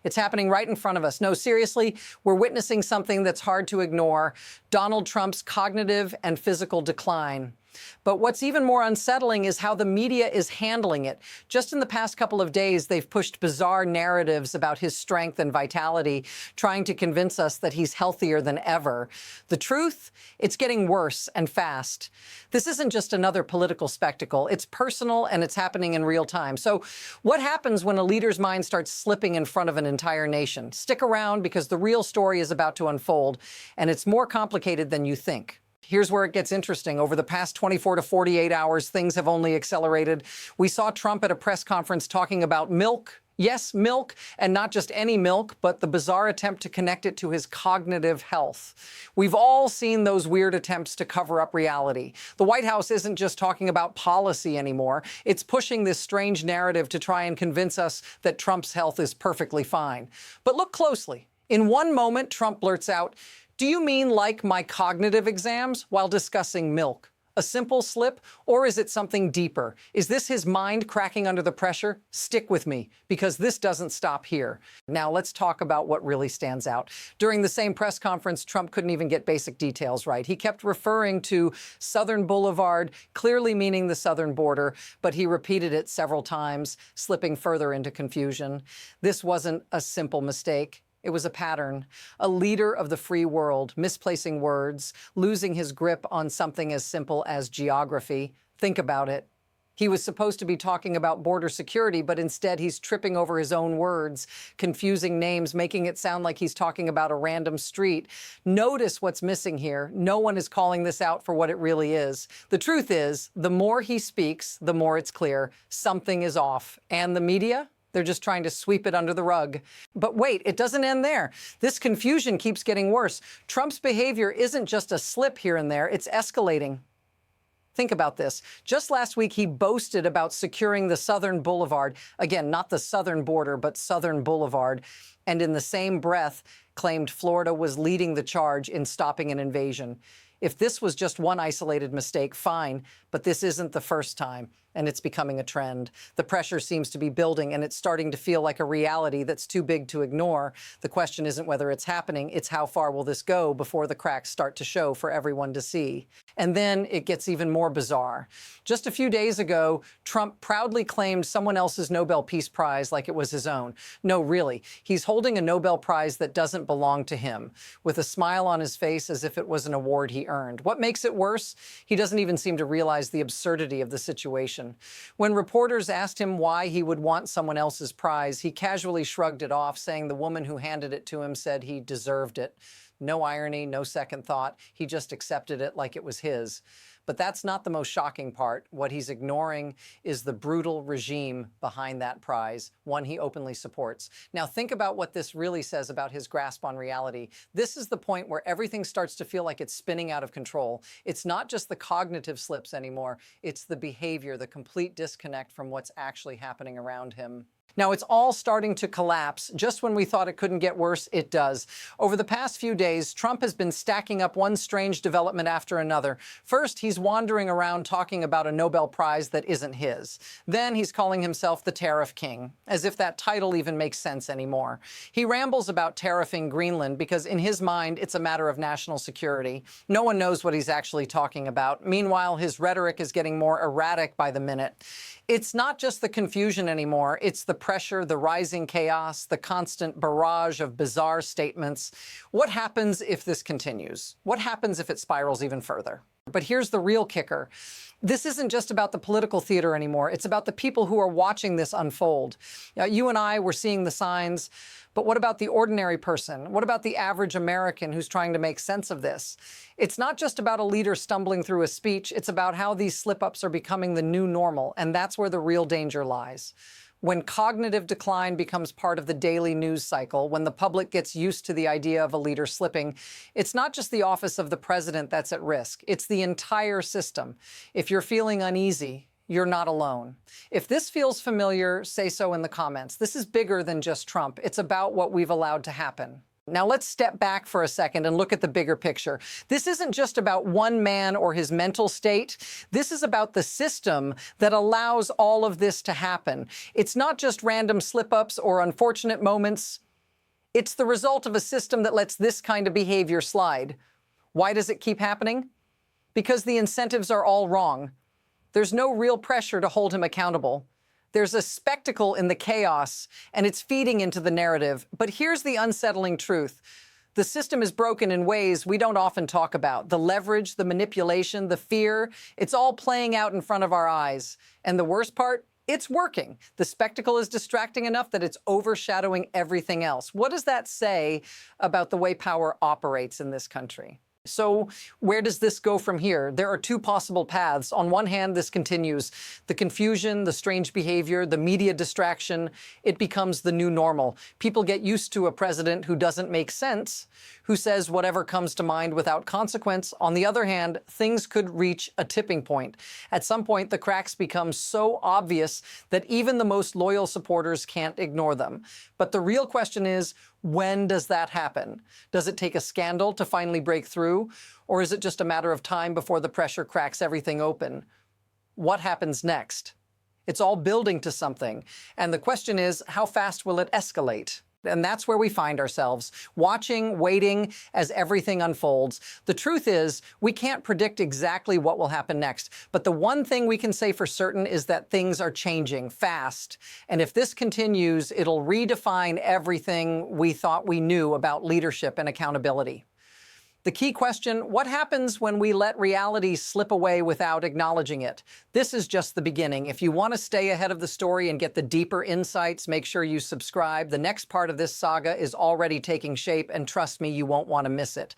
It's happening right in front of us. No, seriously, we're witnessing something that's hard to ignore: Donald Trump's cognitive and physical decline. But what's even more unsettling is how the media is handling it. Just in the past couple of days, they've pushed bizarre narratives about his strength and vitality, trying to convince us that he's healthier than ever. The truth? It's getting worse and fast. This isn't just another political spectacle. It's personal, and it's happening in real time. So what happens when a leader's mind starts slipping in front of an entire nation? Stick around, because the real story is about to unfold, and it's more complicated than you think. Here's where it gets interesting. Over the past 24 to 48 hours, things have only accelerated. We saw Trump at a press conference talking about milk. Yes, milk, and not just any milk, but the bizarre attempt to connect it to his cognitive health. We've all seen those weird attempts to cover up reality. The White House isn't just talking about policy anymore. It's pushing this strange narrative to try and convince us that Trump's health is perfectly fine. But look closely. In one moment, Trump blurts out, "Do you mean like my cognitive exams?" while discussing milk. A simple slip, or is it something deeper? Is this his mind cracking under the pressure? Stick with me, because this doesn't stop here. Now let's talk about what really stands out. During the same press conference, Trump couldn't even get basic details right. He kept referring to Southern Boulevard, clearly meaning the southern border, but he repeated it several times, slipping further into confusion. This wasn't a simple mistake. It was a pattern. A leader of the free world, misplacing words, losing his grip on something as simple as geography. Think about it. He was supposed to be talking about border security, but instead he's tripping over his own words, confusing names, making it sound like he's talking about a random street. Notice what's missing here. No one is calling this out for what it really is. The truth is, the more he speaks, the more it's clear something is off. And the media? They're just trying to sweep it under the rug. But wait, it doesn't end there. This confusion keeps getting worse. Trump's behavior isn't just a slip here and there, it's escalating. Think about this. Just last week, he boasted about securing the Southern Boulevard. Again, not the southern border, but Southern Boulevard. And in the same breath, claimed Florida was leading the charge in stopping an invasion. If this was just one isolated mistake, fine, but this isn't the first time, and it's becoming a trend. The pressure seems to be building, and it's starting to feel like a reality that's too big to ignore. The question isn't whether it's happening, it's how far will this go before the cracks start to show for everyone to see. And then it gets even more bizarre. Just a few days ago, Trump proudly claimed someone else's Nobel Peace Prize like it was his own. No, really, he's holding a Nobel Prize that doesn't belong to him, with a smile on his face as if it was an award he earned. What makes it worse? He doesn't even seem to realize the absurdity of the situation. When reporters asked him why he would want someone else's prize, he casually shrugged it off, saying the woman who handed it to him said he deserved it. No irony, no second thought. He just accepted it like it was his. But that's not the most shocking part. What he's ignoring is the brutal regime behind that prize, one he openly supports. Now think about what this really says about his grasp on reality. This is the point where everything starts to feel like it's spinning out of control. It's not just the cognitive slips anymore. It's the behavior, the complete disconnect from what's actually happening around him. Now, it's all starting to collapse. Just when we thought it couldn't get worse, it does. Over the past few days, Trump has been stacking up one strange development after another. First, he's wandering around talking about a Nobel Prize that isn't his. Then he's calling himself the Tariff King, as if that title even makes sense anymore. He rambles about tariffing Greenland because in his mind, it's a matter of national security. No one knows what he's actually talking about. Meanwhile, his rhetoric is getting more erratic by the minute. It's not just the confusion anymore, it's the pressure, the rising chaos, the constant barrage of bizarre statements. What happens if this continues? What happens if it spirals even further? But here's the real kicker. This isn't just about the political theater anymore. It's about the people who are watching this unfold. You and I were seeing the signs, but what about the ordinary person? What about the average American who's trying to make sense of this? It's not just about a leader stumbling through a speech. It's about how these slip-ups are becoming the new normal, and that's where the real danger lies. When cognitive decline becomes part of the daily news cycle, when the public gets used to the idea of a leader slipping, it's not just the office of the president that's at risk. It's the entire system. If you're feeling uneasy, you're not alone. If this feels familiar, say so in the comments. This is bigger than just Trump. It's about what we've allowed to happen. Now let's step back for a second and look at the bigger picture. This isn't just about one man or his mental state. This is about the system that allows all of this to happen. It's not just random slip-ups or unfortunate moments. It's the result of a system that lets this kind of behavior slide. Why does it keep happening? Because the incentives are all wrong. There's no real pressure to hold him accountable. There's a spectacle in the chaos, and it's feeding into the narrative. But here's the unsettling truth. The system is broken in ways we don't often talk about. The leverage, the manipulation, the fear, it's all playing out in front of our eyes. And the worst part? It's working. The spectacle is distracting enough that it's overshadowing everything else. What does that say about the way power operates in this country? So where does this go from here? There are two possible paths. On one hand, this continues. The confusion, the strange behavior, the media distraction, it becomes the new normal. People get used to a president who doesn't make sense, who says whatever comes to mind without consequence. On the other hand, things could reach a tipping point. At some point, the cracks become so obvious that even the most loyal supporters can't ignore them. But the real question is, when does that happen? Does it take a scandal to finally break through? Or is it just a matter of time before the pressure cracks everything open? What happens next? It's all building to something. And the question is, how fast will it escalate? And that's where we find ourselves, watching, waiting as everything unfolds. The truth is, we can't predict exactly what will happen next. But the one thing we can say for certain is that things are changing fast. And if this continues, it'll redefine everything we thought we knew about leadership and accountability. The key question, what happens when we let reality slip away without acknowledging it? This is just the beginning. If you want to stay ahead of the story and get the deeper insights, make sure you subscribe. The next part of this saga is already taking shape, and trust me, you won't want to miss it.